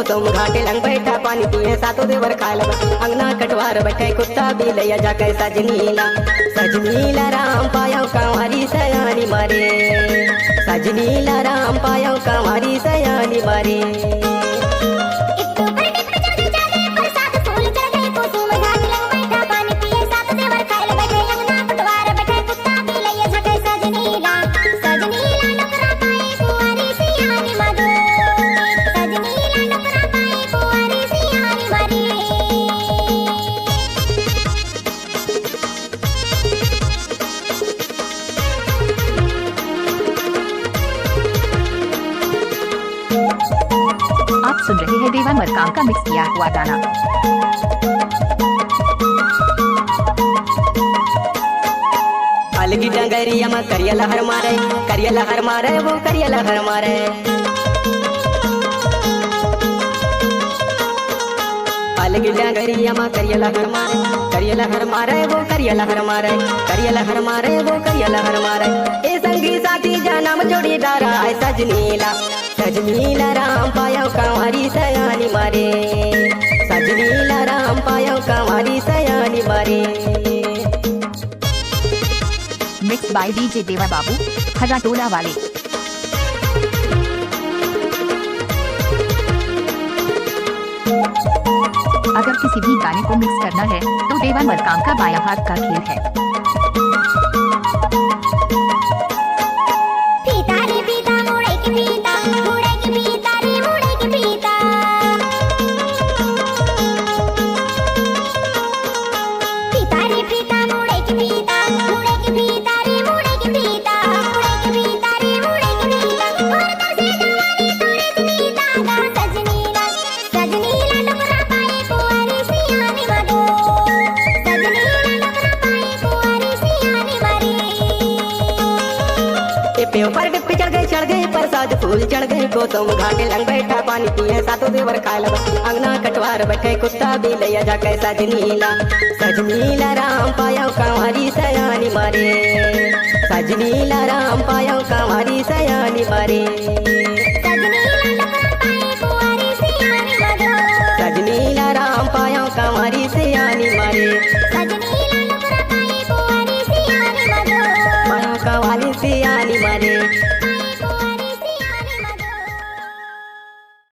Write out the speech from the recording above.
तुम घाटे लंग बैठा पानी पिए सातों देवर खाए अंगना कटवार बैठे कुत्ता भी लैया जाके सजनीला सजनीला राम पायो कंवारी सयानी मारे सजनीला राम पायो कंवारी सयानी मारे आप सुन रहे हैं देवा मरकाम का मिक्स किया हुआ गाना। अलगी डंगरिया में करिया लहर मारे वो करिया लहर मारे अलगी डंगरिया में करिया लहर मारे वो करिया लहर मारे वो करिया लहर मारे ए संगी साथी जानम जोड़ीदारा सजनीला सजनीला राम पायो कंवारी सयानी मारे सजनीला राम पायो कंवारी सयानी मारे। मिक्स बाय डीजे देवा बाबू हराटोला वाले। अगर किसी भी गाने को मिक्स करना है तो देवा मरकाम का बायां हाथ का खेल है। ऊपर डिप्पी चढ़ गए प्रसाद फूल चढ़ गए को तुम घाटे लंग बैठा पानी पिए सातों देवर खाए अंगना कटवार बैठे कुत्ता भी लैया जाके सजनीला सजनीला राम पायो कंवारी सयानी मारे सजनीला राम पायो कंवारी सयानी मारे।